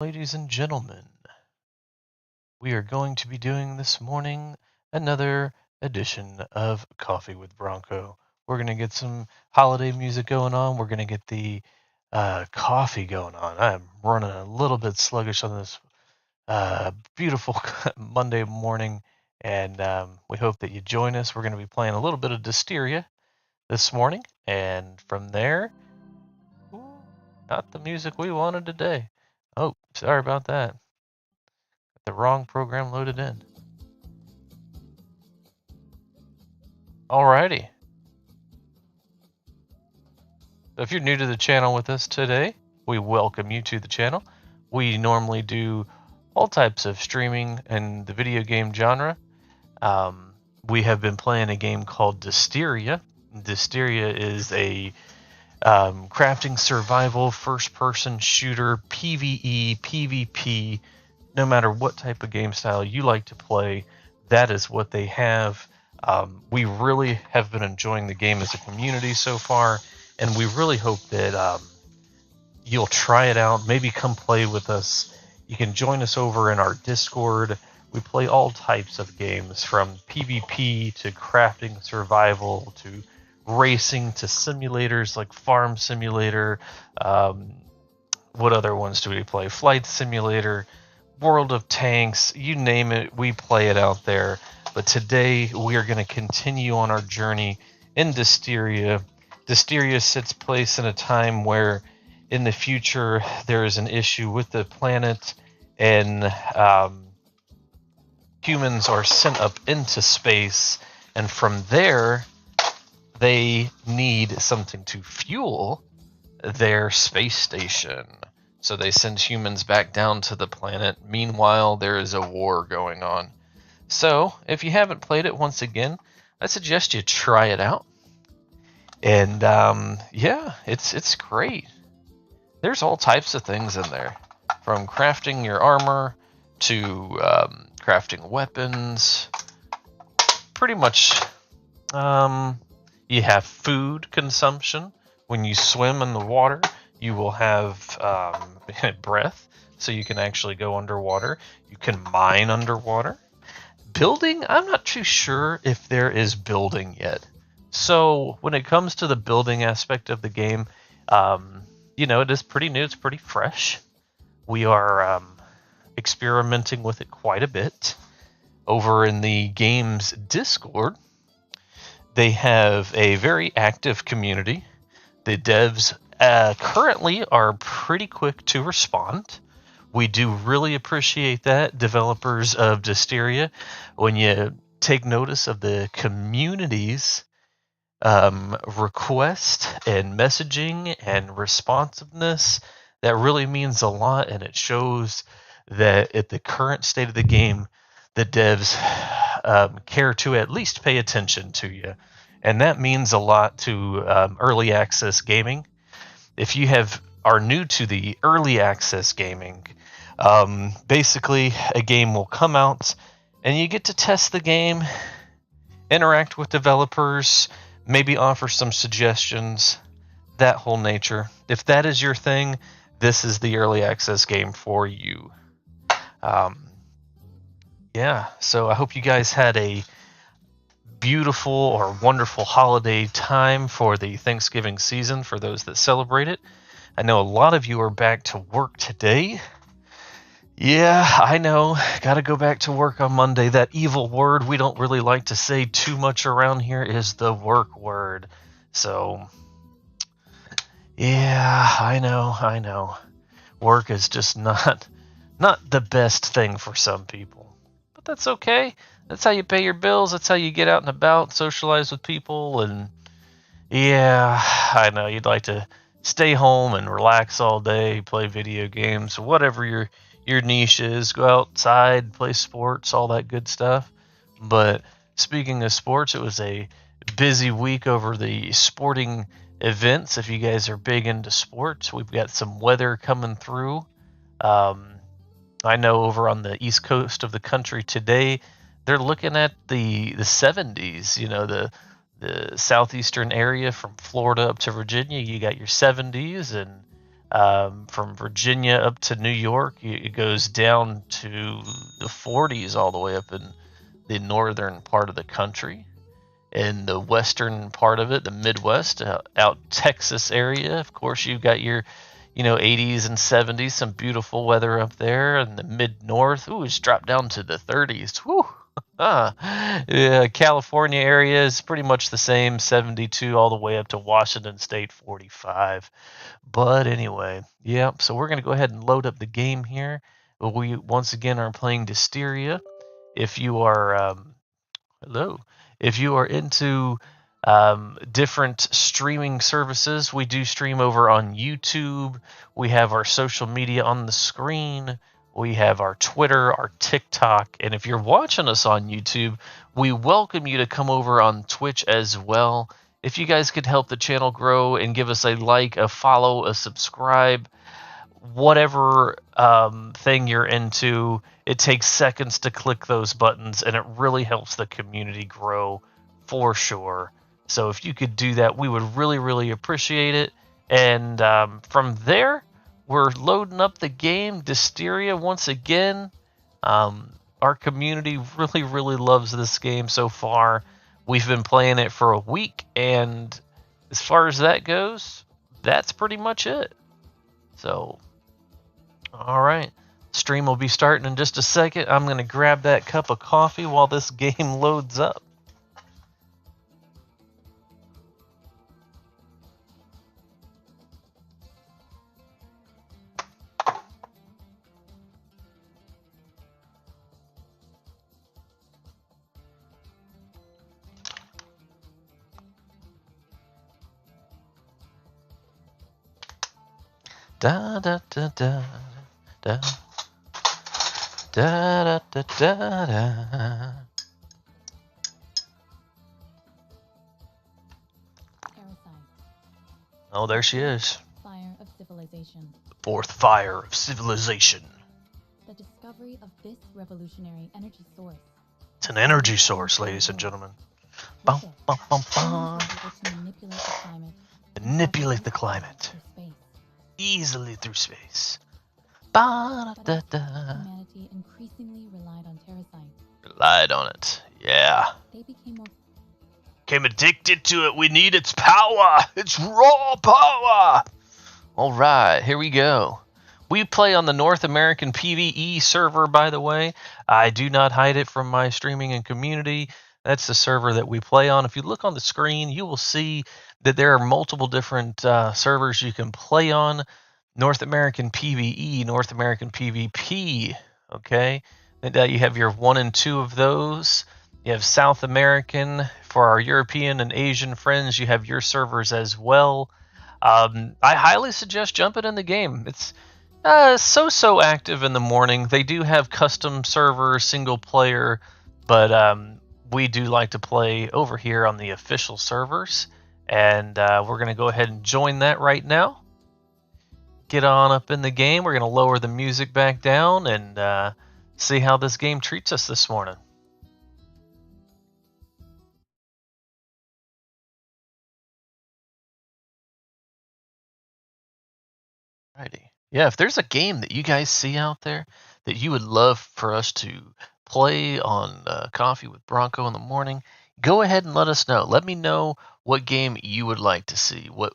Ladies and gentlemen, we are going to be doing this morning another edition of Coffee with Bronco. We're going to get some holiday music going on. We're going to get the coffee going on. I'm running a little bit sluggish on this beautiful Monday morning, and we hope that you join us. We're going to be playing a little bit of Dysteria this morning, and from there, ooh, not the music we wanted today. Oh, sorry about that. The wrong program loaded in. Alrighty. So if you're new to the channel with us today, we welcome you to the channel. We normally do all types of streaming in the video game genre. We have been playing a game called Dysteria. Dysteria is a crafting survival first-person shooter, PvE, PvP. No matter what type of game style you like to play, that is what they have. We really have been enjoying the game as a community so far, and we really hope that you'll try it out. Maybe come play with us. You can join us over in our Discord. We play all types of games, from PvP to crafting survival to racing to simulators like Farm Simulator. What other ones do we play? Flight Simulator, World of Tanks, you name it, we play it out there. But today we are going to continue on our journey in Dysteria. Dysteria sits place in a time where in the future there is an issue with the planet, and humans are sent up into space, and from there they need something to fuel their space station. So they send humans back down to the planet. Meanwhile, there is a war going on. So, if you haven't played it, once again, I suggest you try it out. And yeah, it's great. There's all types of things in there, from crafting your armor to crafting weapons. Pretty much, you have food consumption. When you swim in the water, you will have breath, so you can actually go underwater. You can mine underwater. Building, I'm not too sure if there is building yet. So when it comes to the building aspect of the game, it is pretty new. It's pretty fresh. We are experimenting with it quite a bit. Over in the game's Discord, they have a very active community. The devs currently are pretty quick to respond. We do really appreciate that, developers of Dysteria, when you take notice of the community's request and messaging and responsiveness. That really means a lot, and it shows that at the current state of the game, the devs care to at least pay attention to you. And that means a lot to early access gaming. If you are new to the early access gaming, basically a game will come out and you get to test the game, interact with developers, maybe offer some suggestions, that whole nature. If that is your thing, this is the early access game for you. Yeah, so I hope you guys had a beautiful or wonderful holiday time for the Thanksgiving season for those that celebrate it. I know a lot of you are back to work today. Yeah, I know. Gotta go back to work on Monday. That evil word we don't really like to say too much around here is the work word. So, yeah, I know. Work is just not the best thing for some people. But that's okay. That's how you pay your bills. That's how you get out and about, socialize with people. And yeah, I know you'd like to stay home and relax all day, play video games, whatever your niche is. Go outside, play sports, all that good stuff. But speaking of sports, it was a busy week over the sporting events. If you guys are big into sports, we've got some weather coming through. I know over on the east coast of the country today, they're looking at the 70s. The southeastern area from Florida up to Virginia, you got your 70s, and From Virginia up to New York, it goes down to the 40s all the way up in the northern part of the country. In the western part of it, the Midwest, out Texas area, of course, you've got your 80s and 70s, some beautiful weather up there. In the mid north, ooh, it's dropped down to the 30s. Woo! Yeah, California area is pretty much the same, 72 all the way up to Washington State, 45. But anyway, yeah, so we're going to go ahead and load up the game here. We once again are playing Dysteria. If you are hello. If you are into different streaming services, we do stream over on YouTube. We have our social media on the screen. We have our Twitter, our TikTok. And if you're watching us on YouTube, we welcome you to come over on Twitch as well. If you guys could help the channel grow and give us a like, a follow, a subscribe, whatever thing you're into, it takes seconds to click those buttons, and it really helps the community grow for sure. So if you could do that, we would really, really appreciate it. And from there, we're loading up the game, Dysteria, once again. Our community really, really loves this game so far. We've been playing it for a week, and as far as that goes, that's pretty much it. So all right. Stream will be starting in just a second. I'm going to grab that cup of coffee while this game loads up. Da da da da da da da da da da. Oh, there she is. Fire of civilization. The fourth fire of civilization. The discovery of this revolutionary energy source. It's an energy source, ladies and gentlemen. Bum, bum, bum, bum. Manipulate the climate. Easily through space. Humanity increasingly relied on terracite. Relied on it, yeah. They became addicted to it. We need its power. It's raw power. All right, here we go. We play on the North American PvE server, by the way. I do not hide it from my streaming and community. That's the server that we play on. If you look on the screen, you will see that there are multiple different servers you can play on. North American PvE, North American PvP, okay? And you have your 1 and 2 of those. You have South American. For our European and Asian friends, you have your servers as well. I highly suggest jumping in the game. It's so active in the morning. They do have custom server, single player, but we do like to play over here on the official servers. And we're going to go ahead and join that right now. Get on up in the game. We're going to lower the music back down and see how this game treats us this morning. Alrighty. Yeah, if there's a game that you guys see out there that you would love for us to play on Coffee with Bronco in the morning, go ahead and let us know. Let me know what game you would like to see, what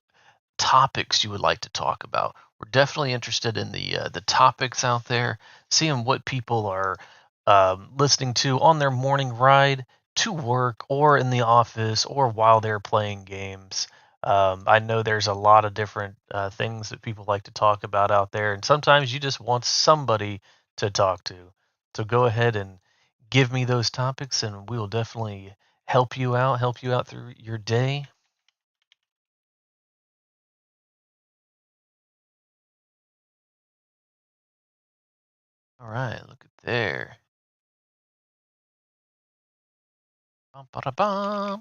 topics you would like to talk about. We're definitely interested in the topics out there, seeing what people are listening to on their morning ride to work or in the office or while they're playing games. I know there's a lot of different things that people like to talk about out there, and sometimes you just want somebody to talk to. So go ahead and give me those topics, and we will definitely help you out through your day. All right, look at there. Bum, ba, da, bum.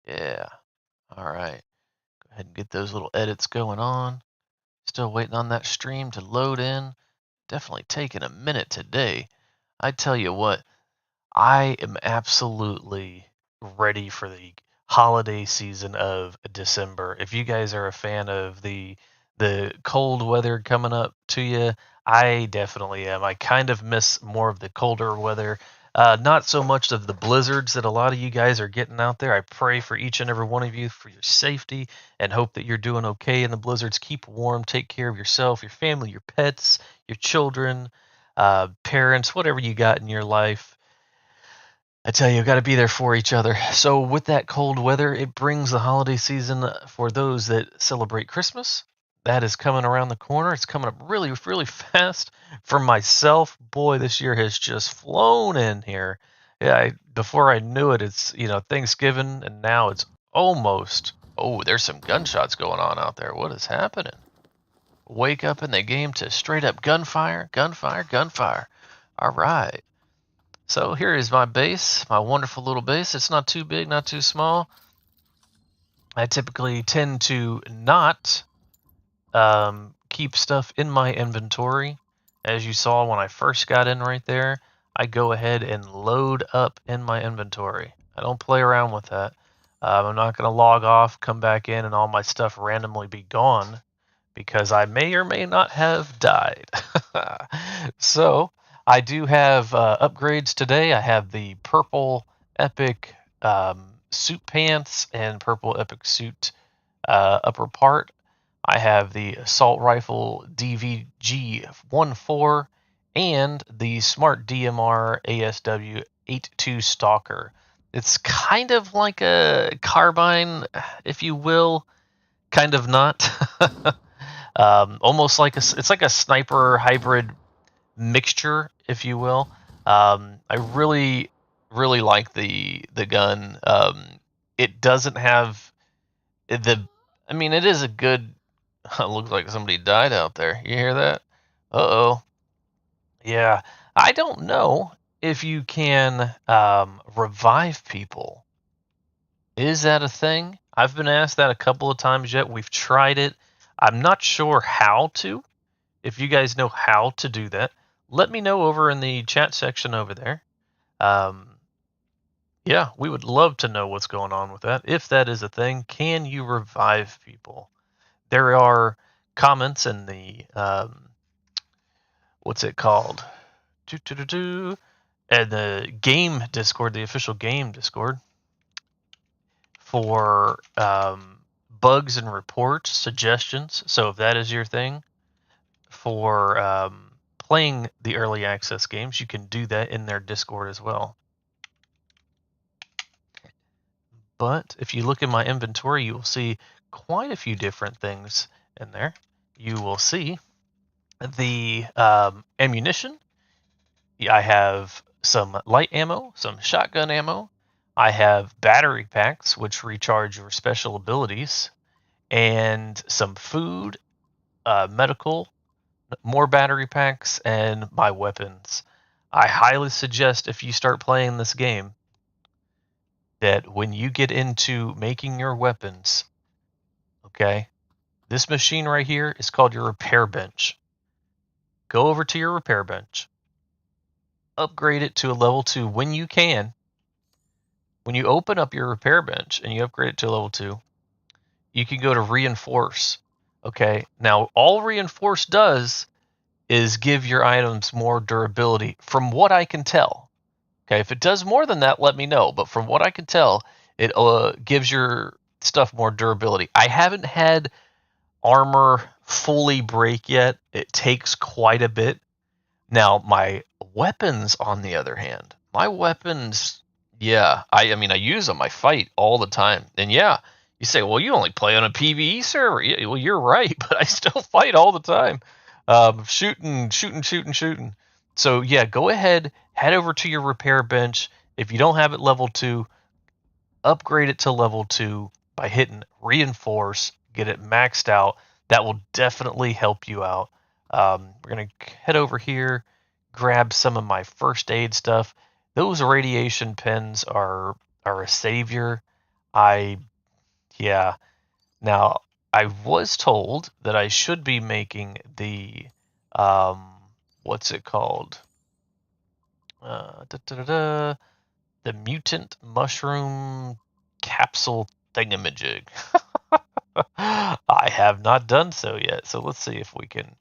Yeah. All right. Go ahead and get those little edits going on. Still waiting on that stream to load in. Definitely taking a minute today. I tell you what, I am absolutely ready for the holiday season of December. If you guys are a fan of the cold weather coming up to you, I definitely am. I kind of miss more of the colder weather. Not so much of the blizzards that a lot of you guys are getting out there. I pray for each and every one of you for your safety and hope that you're doing okay in the blizzards. Keep warm, take care of yourself, your family, your pets, your children, parents, whatever you got in your life. I tell you, got to be there for each other. So, with that cold weather, it brings the holiday season for those that celebrate Christmas. That is coming around the corner. It's coming up really, really fast. For myself, boy, this year has just flown in here. Yeah, before I knew it, it's Thanksgiving, and now it's almost. Oh, there's some gunshots going on out there. What is happening? Wake up in the game to straight up gunfire, gunfire, gunfire. All right. So here is my base, my wonderful little base. It's not too big, not too small. I typically tend to not keep stuff in my inventory. As you saw when I first got in right there, I go ahead and load up in my inventory. I don't play around with that. I'm not going to log off, come back in, and all my stuff randomly be gone because I may or may not have died. So I do have upgrades today. I have the purple epic suit pants and purple epic suit upper part. I have the assault rifle DVG-14 and the smart DMR ASW 82 Stalker. It's kind of like a carbine, if you will, kind of not. Almost like it's like a sniper hybrid mixture, if you will. I really, really like the gun. It doesn't have the. I mean, it is a good. It looks like somebody died out there. You hear that? Uh-oh. Yeah. I don't know if you can revive people. Is that a thing? I've been asked that a couple of times yet. We've tried it. I'm not sure how to. If you guys know how to do that, let me know over in the chat section over there. Yeah, we would love to know what's going on with that. If that is a thing, can you revive people? There are comments in the what's it called? And the game Discord, the official game Discord, for bugs and reports, suggestions. So if that is your thing for playing the early access games, you can do that in their Discord as well. But if you look in my inventory, you will see quite a few different things in there. You will see the ammunition. I have some light ammo, some shotgun ammo. I have battery packs, which recharge your special abilities, and some food, medical, more battery packs, and my weapons. I highly suggest if you start playing this game that when you get into making your weapons, okay, this machine right here is called your repair bench. Go over to your repair bench, upgrade it to a level 2 when you can. When you open up your repair bench and you upgrade it to a level 2, you can go to reinforce. Okay, now all reinforce does is give your items more durability, from what I can tell. Okay, if it does more than that, let me know. But from what I can tell, it gives your stuff more durability. I haven't had armor fully break yet. It takes quite a bit. Now, my weapons, on the other hand, my weapons, yeah, I mean, I use them. I fight all the time. And yeah, you say, well, you only play on a PvE server. Yeah, well, you're right, but I still fight all the time. Shooting. So yeah, go ahead, head over to your repair bench. If you don't have it level 2, upgrade it to level 2 by hitting reinforce, get it maxed out. That will definitely help you out. We're going to head over here, grab some of my first aid stuff. Those radiation pens are a savior. Yeah. Now, I was told that I should be making the um, what's it called? Uh, da, da, da, da, the mutant mushroom capsule thingamajig. I have not done so yet, so let's see if we can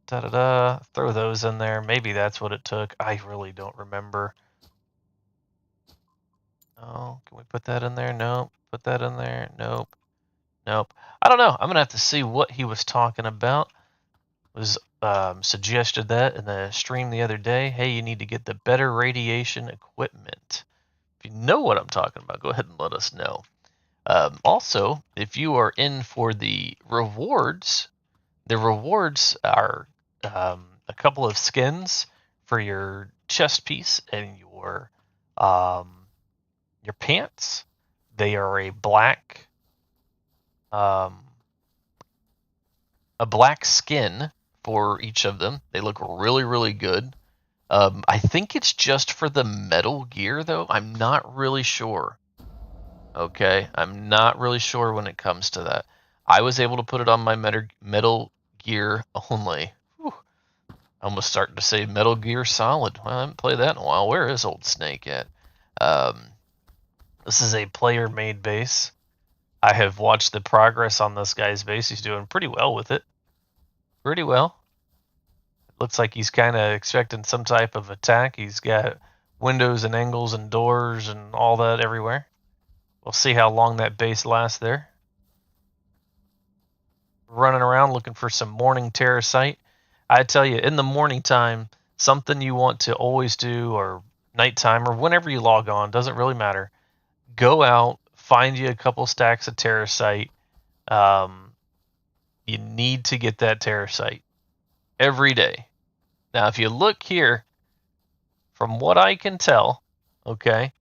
throw those in there. Maybe that's what it took. I really don't remember. Oh, can we put that in there? Nope. Put that in there? Nope. Nope. I don't know. I'm gonna have to see what he was talking about. Was suggested that in the stream the other day. Hey, you need to get the better radiation equipment. If you know what I'm talking about, go ahead and let us know. Also, if you are in for the rewards are a couple of skins for your chest piece and your pants. They are a black skin for each of them. They look really, really good. I think it's just for the Metal Gear, though. I'm not really sure. Okay, I'm not really sure when it comes to that. I was able to put it on my Metal Gear only. Whew. I'm almost starting to say Metal Gear Solid. Well, I haven't played that in a while. Where is Old Snake at? This is a player-made base. I have watched the progress on this guy's base. He's doing pretty well with it. Pretty well. Looks like he's kind of expecting some type of attack. He's got windows and angles and doors and all that everywhere. We'll see how long that base lasts there. Running around looking for some morning terracite. I tell you, in the morning time, something you want to always do, or nighttime, or whenever you log on, doesn't really matter. Go out, find you a couple stacks of terracite. You need to get that terracite every day. Now, if you look here, from what I can tell, okay,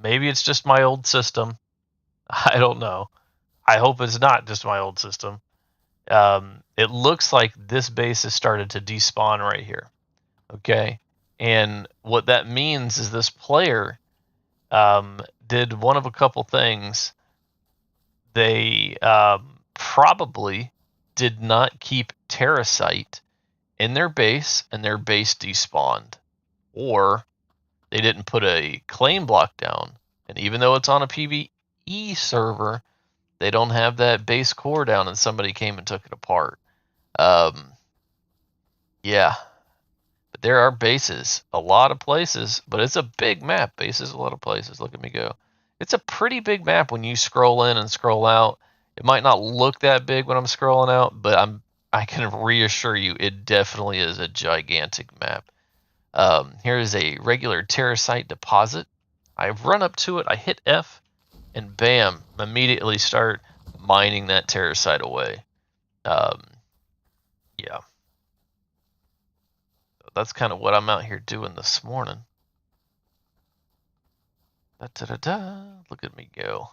maybe it's just my old system. I don't know. I hope it's not just my old system. It looks like this base has started to despawn right here. Okay, and what that means is this player did one of a couple things. They probably did not keep terracite in their base, and their base despawned, or they didn't put a claim block down. And even though it's on a PvE server, they don't have that base core down, and somebody came and took it apart. Yeah, but there are bases, a lot of places, but it's a big map. Bases, a lot of places. Look at me go. It's a pretty big map when you scroll in and scroll out. It might not look that big when I'm scrolling out, but I can reassure you it definitely is a gigantic map. Here is a regular terracite deposit. I run up to it, I hit F, and bam, immediately start mining that terracite away. Yeah. That's kind of what I'm out here doing this morning. Look at me go.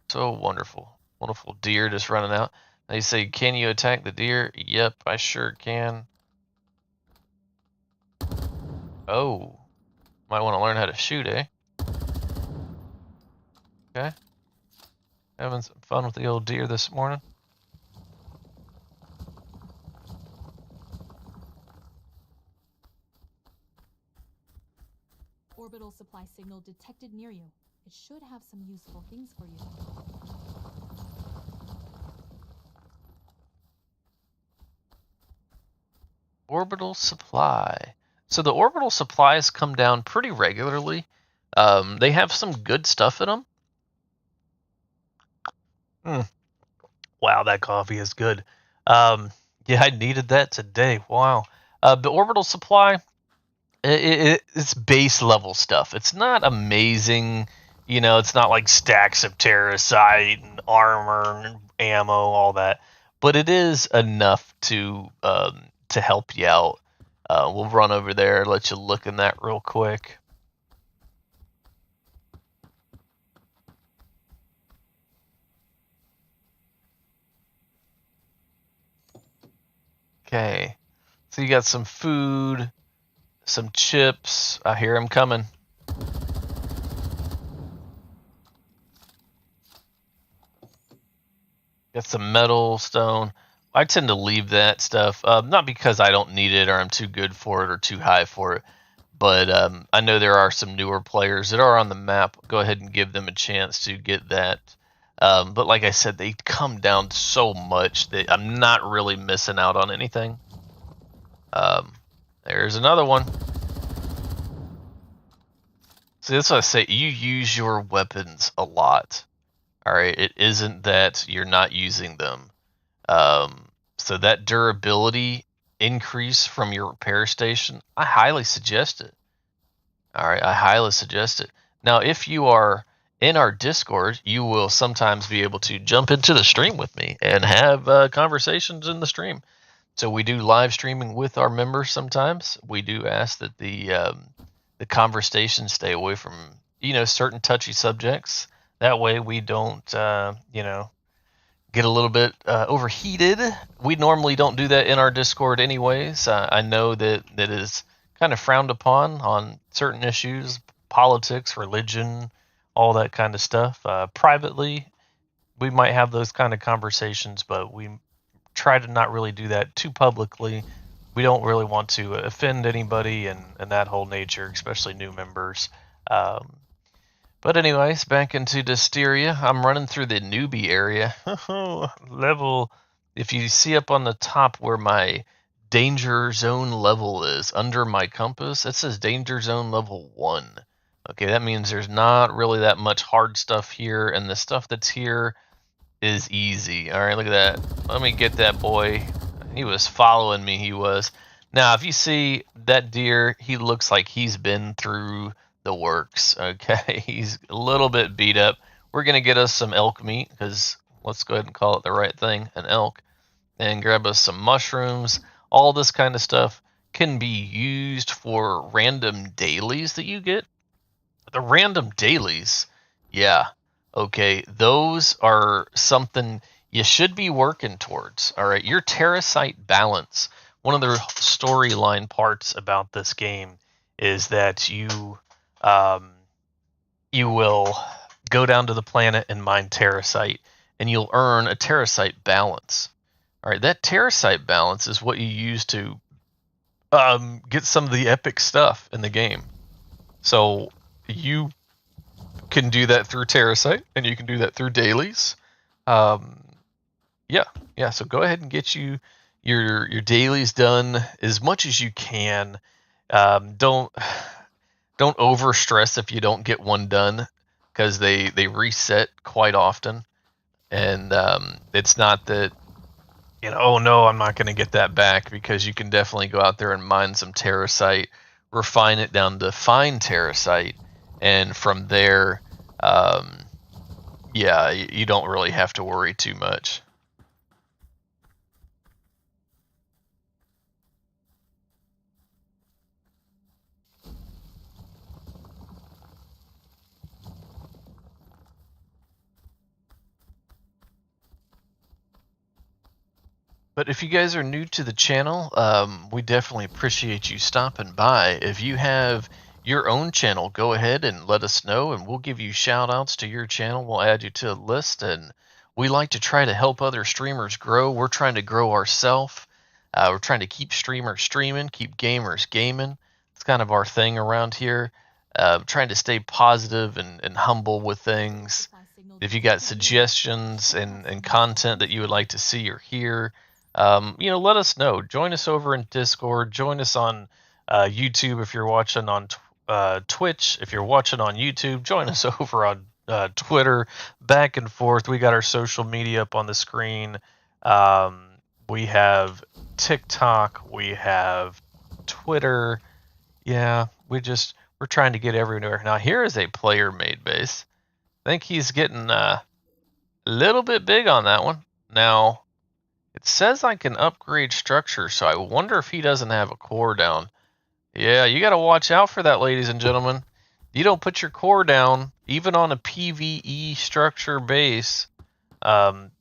So wonderful. Wonderful deer just running out. They say, can you attack the deer? Yep, I sure can. Oh. Might want to learn how to shoot, eh? Okay. Having some fun with the old deer this morning. Orbital supply signal detected near you. It should have some useful things for you. Orbital supply. So the orbital supplies come down pretty regularly. They have some good stuff in them. Wow, that coffee is good. Yeah, I needed that today. Wow. The orbital supply, it's base level stuff. It's not amazing. You know, it's not like stacks of terracite and armor and ammo, all that. But it is enough to help you out. We'll run over there, let you look in that real quick. Okay, so you got some food, some chips. I hear them coming. Got some metal, stone. I tend to leave that stuff, not because I don't need it or I'm too good for it or too high for it, But I know there are some newer players that are on the map. Go ahead and give them a chance to get that. But like I said, they come down so much that I'm not really missing out on anything. There's another one. See, that's what I say. You use your weapons a lot. All right, it isn't that you're not using them. So that durability increase from your repair station, I highly suggest it. All right, I highly suggest it. Now, if you are in our Discord, you will sometimes be able to jump into the stream with me and have conversations in the stream. So we do live streaming with our members sometimes. We do ask that the conversation stay away from certain touchy subjects. That way we don't get a little bit overheated. We normally don't do that in our Discord anyways. I know that is kind of frowned upon on certain issues, politics, religion, all that kind of stuff. Privately, we might have those kind of conversations, but we try to not really do that too publicly. We don't really want to offend anybody and that whole nature, especially new members. But anyways, back into Dysteria. I'm running through the newbie area. Level, if you see up on the top where my danger zone level is, under my compass, it says danger zone level 1. Okay, that means there's not really that much hard stuff here, and the stuff that's here is easy. All right, look at that. Let me get that boy. He was following me, he was. Now, if you see that deer, he looks like he's been through the works. Okay, he's a little bit beat up. We're gonna get us some elk meat, because let's go ahead and call it the right thing, an elk, and grab us some mushrooms. All this kind of stuff can be used for random dailies that you get. The random dailies, yeah, okay, those are something you should be working towards. All right, your terracite balance. One of the storyline parts about this game is that you will go down to the planet and mine terracite, and you'll earn a terracite balance. All right, that terracite balance is what you use to get some of the epic stuff in the game. So you can do that through terracite, and you can do that through dailies. Yeah. So go ahead and get your dailies done as much as you can. Don't over stress if you don't get one done, because they reset quite often, and it's not that oh no, I'm not going to get that back, because you can definitely go out there and mine some terracite, refine it down to fine terracite, and from there, yeah, you don't really have to worry too much. But if you guys are new to the channel, we definitely appreciate you stopping by. If you have your own channel, go ahead and let us know, and we'll give you shout outs to your channel. We'll add you to a list, and we like to try to help other streamers grow. We're trying to grow ourselves. We're trying to keep streamers streaming, keep gamers gaming. It's kind of our thing around here. Trying to stay positive and humble with things. If you got suggestions and content that you would like to see or hear, let us know. Join us over in Discord. Join us on YouTube if you're watching on Twitch. If you're watching on YouTube, join us over on Twitter. Back and forth. We got our social media up on the screen. We have TikTok. We have Twitter. Yeah, we're trying to get everywhere. Now, here is a player-made base. I think he's getting a little bit big on that one. Now, it says I can upgrade structure, so I wonder if he doesn't have a core down. Yeah, you got to watch out for that, ladies and gentlemen. You don't put your core down, even on a PvE structure base,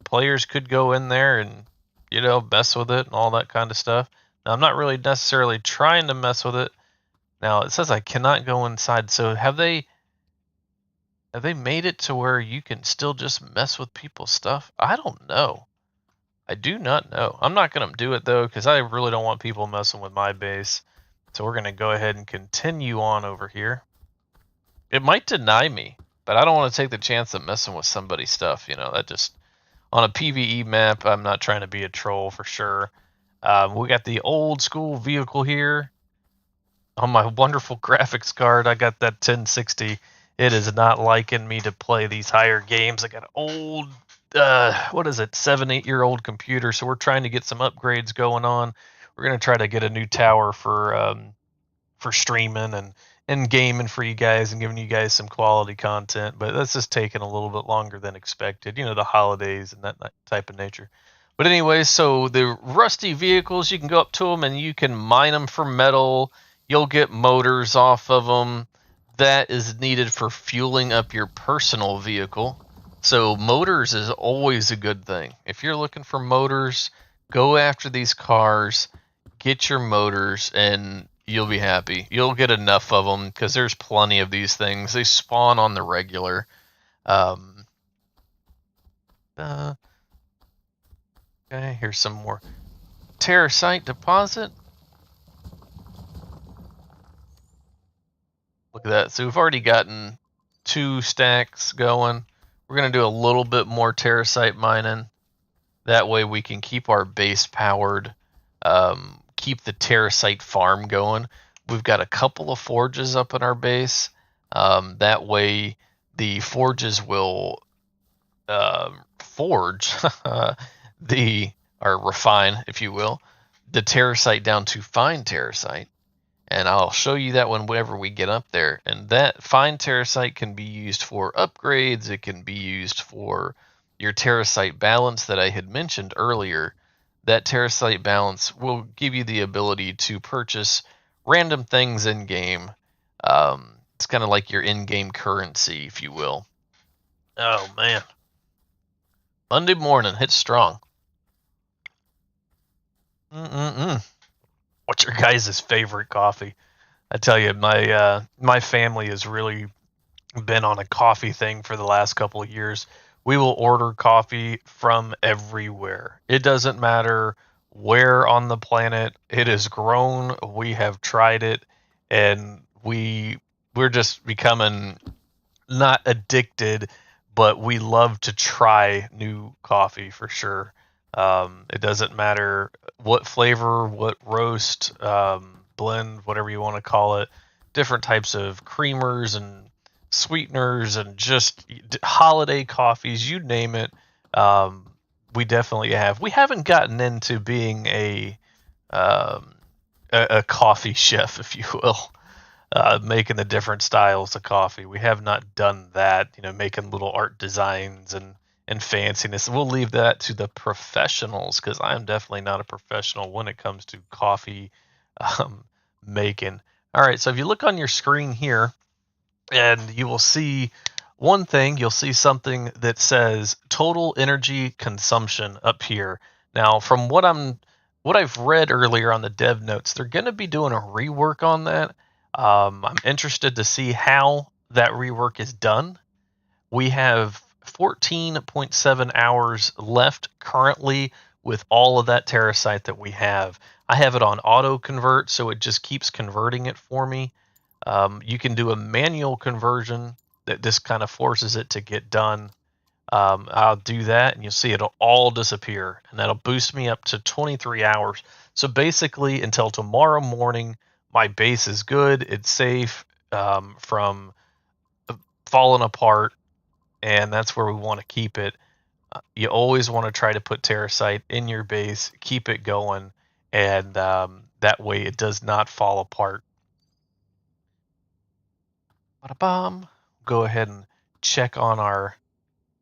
players could go in there and, mess with it and all that kind of stuff. Now, I'm not really necessarily trying to mess with it. Now, it says I cannot go inside, so have they made it to where you can still just mess with people's stuff? I don't know. I do not know. I'm not going to do it, though, because I really don't want people messing with my base. So we're going to go ahead and continue on over here. It might deny me, but I don't want to take the chance of messing with somebody's stuff. You know, that just, on a PvE map, I'm not trying to be a troll for sure. We got the old school vehicle here. On my wonderful graphics card, I got that 1060. It is not liking me to play these higher games. I got an old, what is it, 7-8-year-old computer, so we're trying to get some upgrades going on. We're going to try to get a new tower for streaming and gaming for you guys and giving you guys some quality content, but that's just taking a little bit longer than expected. You know, the holidays and that type of nature. But anyway, so the rusty vehicles, you can go up to them and you can mine them for metal. You'll get motors off of them. That is needed for fueling up your personal vehicle. So motors is always a good thing. If you're looking for motors, go after these cars, get your motors, and you'll be happy. You'll get enough of them because there's plenty of these things. They spawn on the regular. Okay, here's some more terracite deposit. Look at that. So we've already gotten 2 stacks going. We're going to do a little bit more terracite mining. That way we can keep our base powered, keep the terracite farm going. We've got a couple of forges up in our base. That way the forges will forge or refine, if you will, the terracite down to fine terracite. And I'll show you that whenever we get up there. And that fine terracite can be used for upgrades. It can be used for your terracite balance that I had mentioned earlier. That terracite balance will give you the ability to purchase random things in game. It's kind of like your in-game currency, if you will. Oh man, Monday morning hits strong. What's your guys' favorite coffee? I tell you, my family has really been on a coffee thing for the last couple of years. We will order coffee from everywhere. It doesn't matter where on the planet it is grown. We have tried it, and we're just becoming not addicted, but we love to try new coffee for sure. It doesn't matter what flavor, what roast, blend, whatever you want to call it, different types of creamers and sweeteners and just holiday coffees, you name it. We definitely have. We haven't gotten into being um, a coffee chef, if you will, making the different styles of coffee. We have not done that, you know, making little art designs and fanciness. We'll leave that to the professionals because I'm definitely not a professional when it comes to coffee making. All right, so if you look on your screen here, and you will see one thing, you'll see something that says total energy consumption up here. Now, from what I've read earlier on the dev notes, they're going to be doing a rework on that. I'm interested to see how that rework is done. We have 14.7 hours left currently with all of that terracite that we have. I have it on auto convert, so it just keeps converting it for me. You can do a manual conversion that just kind of forces it to get done. I'll do that, and you'll see it'll all disappear, and that'll boost me up to 23 hours. So basically, until tomorrow morning, my base is good. It's safe from falling apart, and that's where we want to keep it. You always want to try to put terracite in your base, keep it going, and that way it does not fall apart. Ba-da-bum. Go ahead and check on our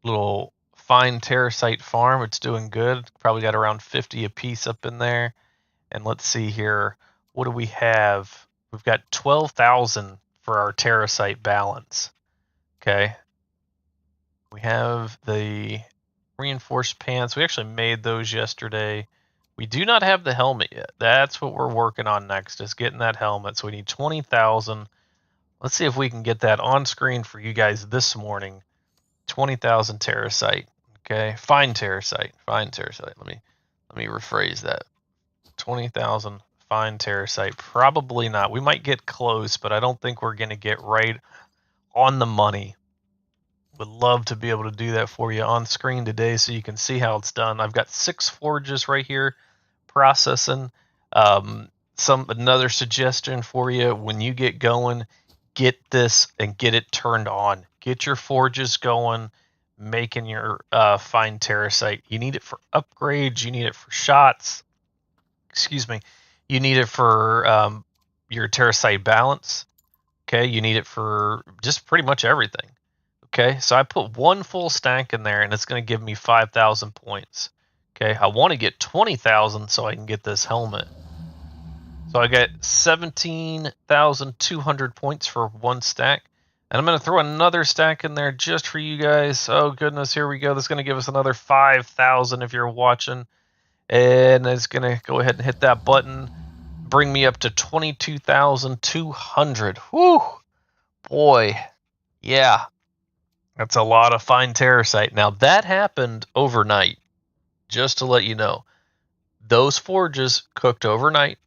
little fine terracite farm. It's doing good. Probably got around 50 a piece up in there. And let's see here. What do we have? We've got 12,000 for our terracite balance. Okay. We have the reinforced pants. We actually made those yesterday. We do not have the helmet yet. That's what we're working on next, is getting that helmet. So we need 20,000. Let's see if we can get that on screen for you guys this morning. 20,000 terracite. Okay, fine terracite. Fine terracite. Let me rephrase that. 20,000 Fine terracite. Probably not. We might get close, but I don't think we're going to get right on the money. Would love to be able to do that for you on screen today so you can see how it's done. I've got 6 forges right here processing. Another suggestion for you: when you get going, get this and get it turned on. Get your forges going, making your fine terracite. You need it for upgrades. You need it for shots. Excuse me. You need it for your terracite balance. Okay, you need it for just pretty much everything. Okay, so I put 1 full stack in there, and it's going to give me 5,000 points. Okay, I want to get 20,000 so I can get this helmet. So I get 17,200 points for 1 stack. And I'm going to throw another stack in there just for you guys. Oh, goodness, here we go. That's going to give us another 5,000 if you're watching. And it's going to go ahead and hit that button. Bring me up to 22,200. Whew! Boy. Yeah. That's a lot of fine terracite. Now, that happened overnight. Just to let you know. Those forges cooked overnight.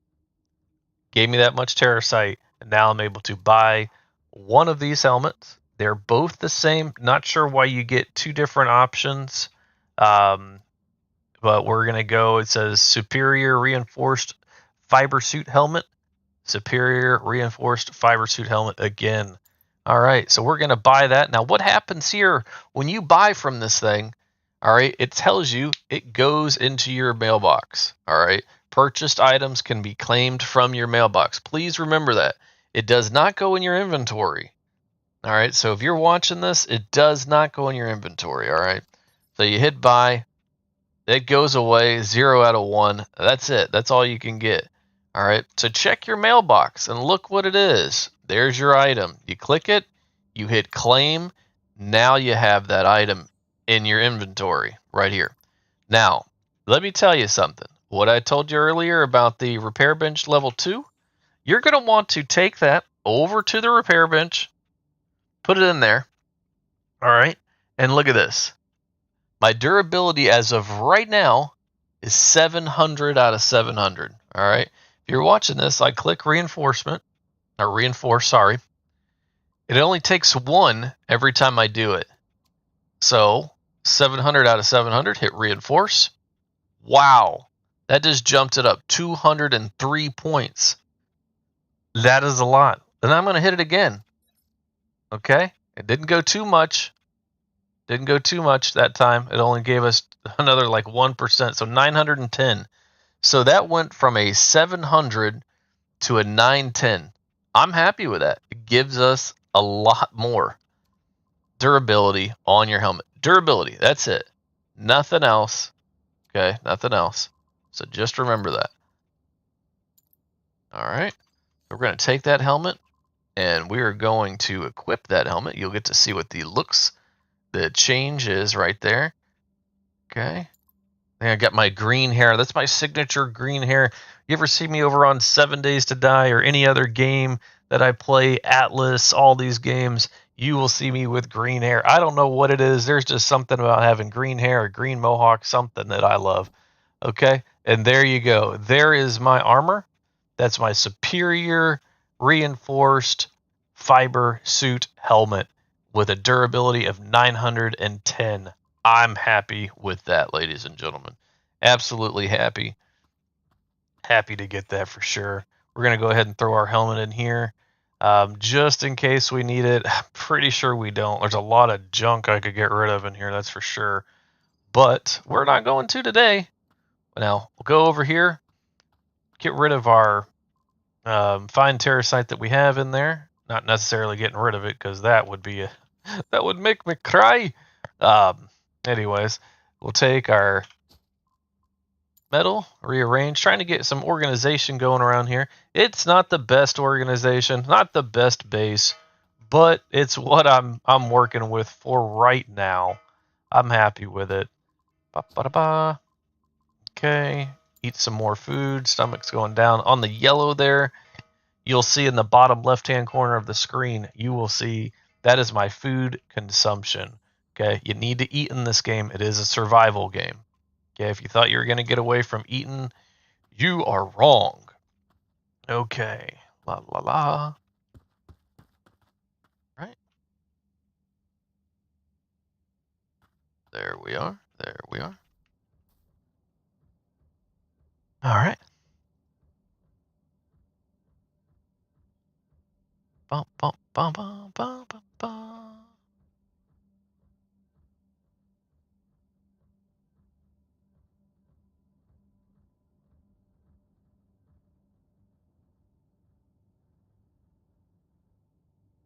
Gave me that much terracite. And now I'm able to buy one of these helmets. They're both the same. Not sure why you get 2 different options. But we're going to go. It says Superior Reinforced Fiber Suit Helmet. Superior Reinforced Fiber Suit Helmet again. All right, so we're going to buy that. Now, what happens here when you buy from this thing? All right, it tells you it goes into your mailbox. All right, purchased items can be claimed from your mailbox. Please remember that. It does not go in your inventory. All right, so if you're watching this, it does not go in your inventory. All right, so you hit buy. It goes away, 0 out of 1. That's it. That's all you can get. All right, so check your mailbox and look what it is. There's your item. You click it, you hit claim. Now you have that item in your inventory right here. Now, let me tell you something. What I told you earlier about the repair bench level 2, you're going to want to take that over to the repair bench, put it in there. All right, and look at this. My durability as of right now is 700 out of 700. All right. If you're watching this, I click reinforce, sorry. It only takes 1 every time I do it. So 700 out of 700, hit reinforce. Wow. That just jumped it up 203 points. That is a lot. And I'm going to hit it again. Okay. It didn't go too much. Didn't go too much that time. It only gave us another like 1%, so 910. So that went from a 700 to a 910. I'm happy with that. It gives us a lot more durability on your helmet. Durability, that's it. Nothing else. Okay, nothing else. So just remember that. All right. We're going to take that helmet, and we are going to equip that helmet. You'll get to see what the change is right there. Okay. I got my green hair. That's my signature green hair. You ever see me over on 7 Days to Die or any other game that I play, Atlas, all these games, you will see me with green hair. I don't know what it is. There's just something about having green hair, a green mohawk, something that I love. Okay. And there you go. There is my armor. That's my superior reinforced fiber suit helmet with a durability of 910. I'm happy with that, ladies and gentlemen. Absolutely happy. Happy to get that for sure. We're going to go ahead and throw our helmet in here just in case we need it. I'm pretty sure we don't. There's a lot of junk I could get rid of in here, that's for sure. But we're not going to today. Now, we'll go over here, get rid of our fine terracite that we have in there. Not necessarily getting rid of it because that would be that would make me cry. Anyways, we'll take our metal, rearrange, trying to get some organization going around here. It's not the best organization, not the best base, but it's what I'm working with for right now. I'm happy with it. Ba-ba-da-ba. Okay, eat some more food. Stomach's going down. On the yellow there, you'll see in the bottom left-hand corner of the screen, you will see that is my food consumption. Okay, you need to eat in this game. It is a survival game. Okay, if you thought you were going to get away from eating, you are wrong. Okay. La la la. Right. There we are. There we are. All right. Bum, bum, bum, bum, bum, bum, bum.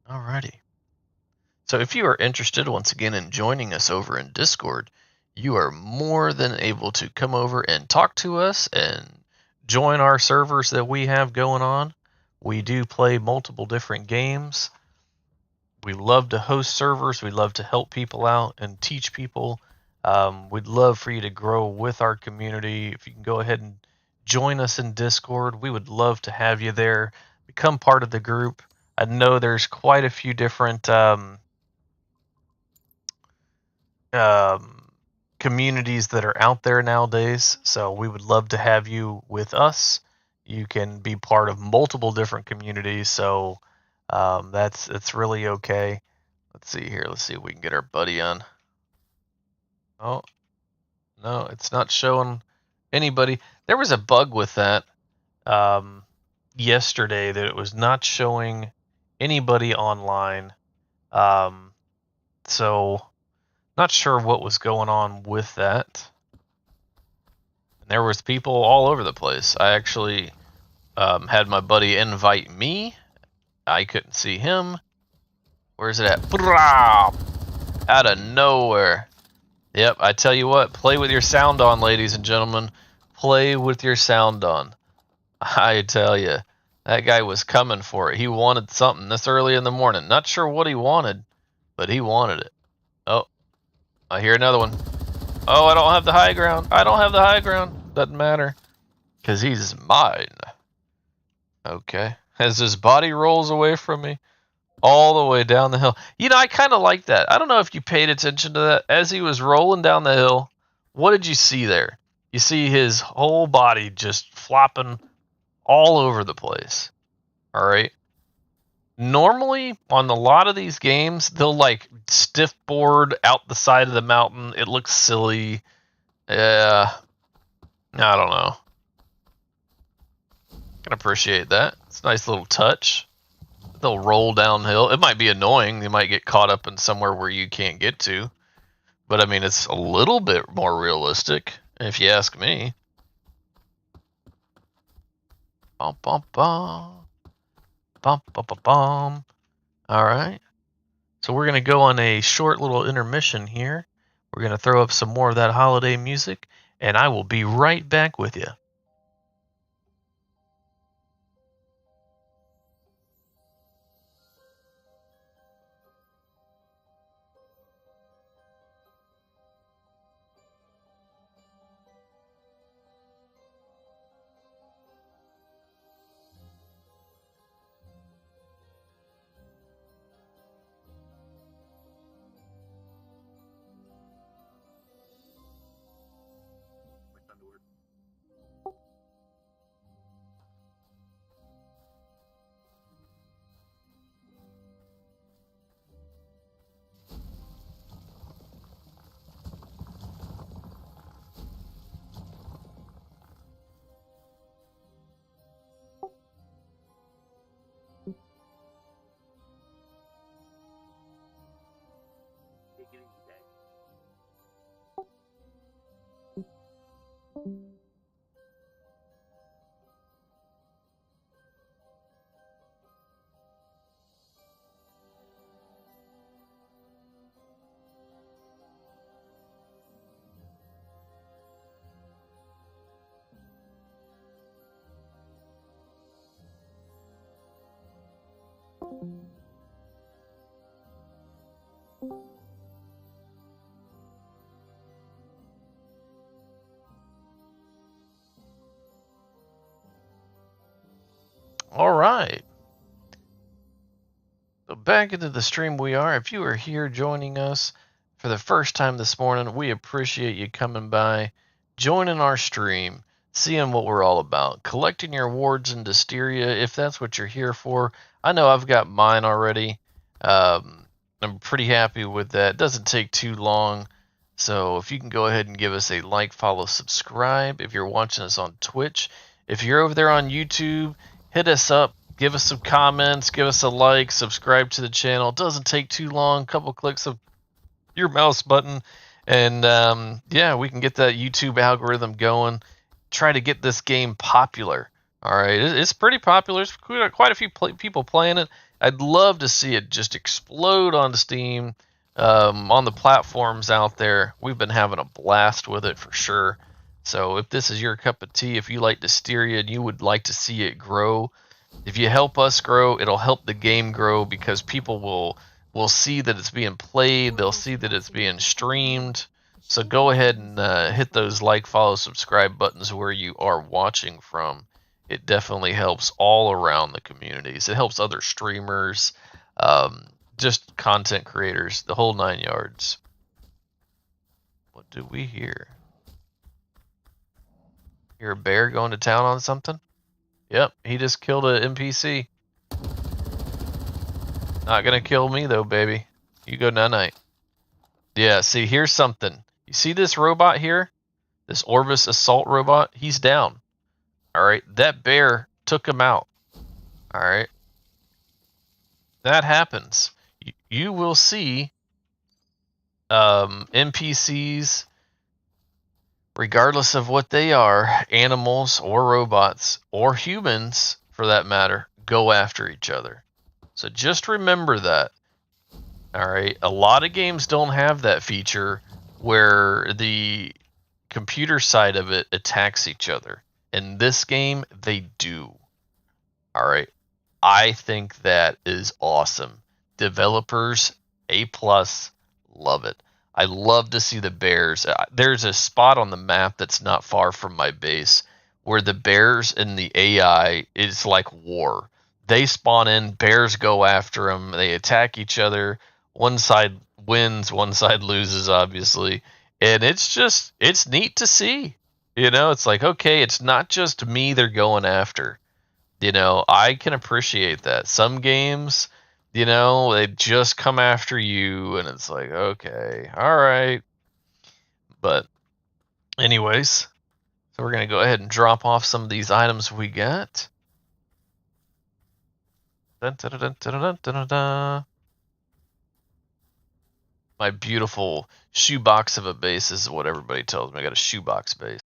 Alrighty. So if you are interested once again in joining us over in Discord, you are more than able to come over and talk to us and join our servers that we have going on. We do play multiple different games. We love to host servers. We love to help people out and teach people. We'd love for you to grow with our community. If you can go ahead and join us in Discord, we would love to have you there. Become part of the group. I know there's quite a few different um, communities that are out there nowadays. So we would love to have you with us. You can be part of multiple different communities. So that's really okay. Let's see here. Let's see if we can get our buddy on. Oh, no, it's not showing anybody. There was a bug with that um, yesterday that it was not showing anybody online. So not sure what was going on with that. And there was people all over the place. I actually had my buddy invite me. I couldn't see him. Where's it at? Out of nowhere. Yep, I tell you what, play with your sound on, ladies and gentlemen. Play with your sound on. I tell you, that guy was coming for it. He wanted something this early in the morning. Not sure what he wanted, but he wanted it. Oh, I hear another one. Oh, I don't have the high ground. I don't have the high ground. Doesn't matter, because he's mine. Okay. As his body rolls away from me, all the way down the hill. You know, I kind of like that. I don't know if you paid attention to that. As he was rolling down the hill, what did you see there? You see his whole body just flopping all over the place. All right. Normally, on a lot of these games, they'll like stiff board out the side of the mountain. It looks silly. Yeah. I don't know. Can appreciate that. It's a nice little touch. They'll roll downhill. It might be annoying. They might get caught up in somewhere where you can't get to. But I mean, it's a little bit more realistic, if you ask me. Bum, bum, bum. Bum, bum, bum, bum. All right. So we're going to go on a short little intermission here. We're going to throw up some more of that holiday music, and I will be right back with you. All right. So back into the stream we are. If you are here joining us for the first time this morning, we appreciate you coming by, joining our stream. seeing what we're all about. Collecting your awards in Dysteria, if that's what you're here for. I know I've got mine already. I'm pretty happy with that. It doesn't take too long. So if you can go ahead and give us a like, follow, subscribe. If you're watching us on Twitch, if you're over there on YouTube, hit us up. Give us some comments. Give us a like. Subscribe to the channel. It doesn't take too long. Couple clicks of your mouse button, and yeah, we can get that YouTube algorithm going. Try to get this game popular. All right, it's pretty popular. There's quite a few people playing it. I'd love to see it just explode on Steam, on the platforms out there. We've been having a blast with it for sure. So if this is your cup of tea, if you like Dysteria and you would like to see it grow, if you help us grow, it'll help the game grow because people will see that it's being played. They'll see that it's being streamed. So go ahead and hit those like, follow, subscribe buttons where you are watching from. It definitely helps all around the communities. It helps other streamers, just content creators, the whole 9 yards. What do we hear? Hear a bear going to town on something? Yep, he just killed an NPC. Not gonna kill me though, baby. You go night-night. Yeah, see, here's something. You see this robot here? This Orvis assault robot? He's down. Alright, that bear took him out. Alright. That happens. You will see NPCs, regardless of what they are, animals or robots, or humans, for that matter, go after each other. So just remember that. Alright, a lot of games don't have that feature where the computer side of it attacks each other. In this game, they do. Alright, I think that is awesome. Developers, A+, love it. I love to see the bears. There's a spot on the map that's not far from my base where the bears and the AI is like war. They spawn in, bears go after them, they attack each other. One side wins, one side loses, obviously. And it's neat to see. You know, it's like, okay, it's not just me they're going after. You know, I can appreciate that. Some games, you know, they just come after you, and it's like, okay, all right. But anyways, so we're going to go ahead and drop off some of these items we got. Dun, dun, dun, dun, dun, dun, dun. My beautiful shoebox of a base is what everybody tells me. I got a shoebox base.